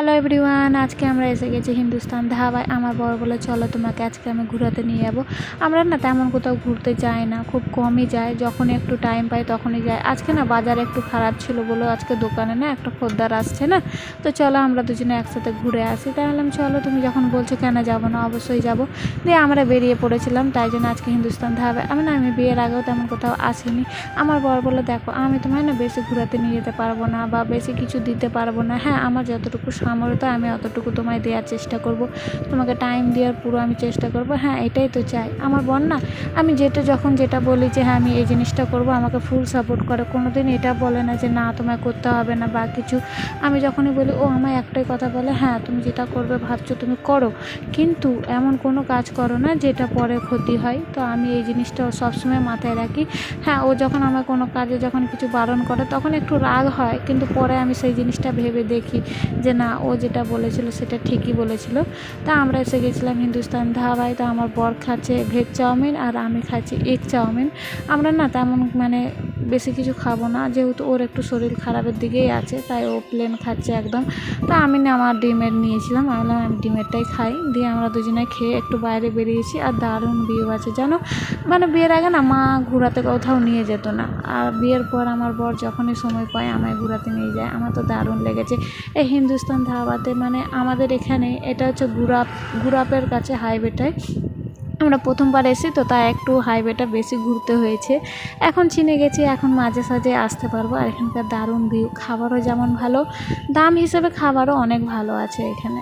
Hello everyone, আজকে আমরা এসে গেছি হিন্দুস্তান ধাবায়। আমার বর বলে চলো তোমাকে আজকে আমি ঘোরাতে নিয়ে যাবো। আমরা না তেমন কোথাও ঘুরতে যাই না, খুব কমই যাই, যখনই একটু টাইম পাই তখনই যাই। আজকে না বাজার একটু খারাপ ছিল বলে আজকে দোকানে না একটা খদ্দের আসছে না, তো চলো আমরা দুজনে একসাথে ঘুরে আসি। তাই বললাম চলো, তুমি যখন বলছো কেন যাবো না, অবশ্যই যাবো। দিয়ে আমরা বেরিয়ে পড়েছিলাম, তাই জন্য আজকে হিন্দুস্তান ধাবায়। আমি বিয়ের আগেও তেমন কোথাও আসিনি। আমার বর বলে দেখো আমি তোমায় না বেশি ঘোরাতে নিয়ে যেতে পারবো না বা বেশি কিছু দিতে পারবো না, হ্যাঁ আমার যতটুকু সামর্থ্য আমি অতটুকু তোমায় দেওয়ার চেষ্টা করব, তোমাকে টাইম দেওয়ার পুরো আমি চেষ্টা করব। হ্যাঁ এটাই তো চাই আমার বোন না। আমি যখন যেটা বলি যে হ্যাঁ আমি এই জিনিসটা করব, আমাকে ফুল সাপোর্ট করে, কোনো দিন এটা বলে না যে না তোমায় করতে হবে না বা কিছু। আমি যখনই বলি ও আমায় একটাই কথা বলে, হ্যাঁ তুমি যেটা করবে ভাবছো তুমি করো, কিন্তু এমন কোনো কাজ করো না যেটা পরে ক্ষতি হয়। তো আমি এই জিনিসটা সবসময় মাথায় রাখি। হ্যাঁ ও যখন আমার কোনো কাজে যখন কিছু বারণ করে তখন একটু রাগ হয়, কিন্তু পরে আমি সেই জিনিসটা ভেবে দেখি যে না ও যেটা বলেছিল সেটা ঠিকই বলেছিল। তা আমরা এসে গেছিলাম হিন্দুস্তান ধাবায়। তো আমার বর খাচ্ছে ভেজ চাউমিন আর আমি খাচ্ছি এগ চাউমিন। আমরা না তেমন বেশি কিছু খাবো না, যেহেতু ওর একটু শরীর খারাপের দিকেই আছে, তাই ও প্লেন খাচ্ছে একদম। তা আমি না আমার ডিমের নিয়েছিলাম, আমি বললাম আমি ডিমেরটাই খাই। দিয়ে আমরা দুজনে খেয়ে একটু বাইরে বেরিয়েছি। আর দারুণ ভিউ আছে জানো, বিয়ের আগে না মা ঘোরাতে কোথাও নিয়ে যেত না, আর বিয়ের পর আমার বর যখনই সময় পায় আমায় ঘোরাতে নিয়ে যায়। আমার তো দারুণ লেগেছে এই হিন্দুস্তান ধাবাতে। আমাদের এখানে এটা হচ্ছে গুরাপের কাছে হাইওয়েটায় আমরা প্রথমবার এসি, তো তাই একটু হাইওয়েটা বেশি ঘুরতে হয়েছে। এখন চিনে গেছি, এখন মাঝে সাঝে আসতে পারবো। আর এখানকার দারুণ ভিউ, খাবারও যেমন ভালো, দাম হিসেবে খাবারও অনেক ভালো আছে এখানে।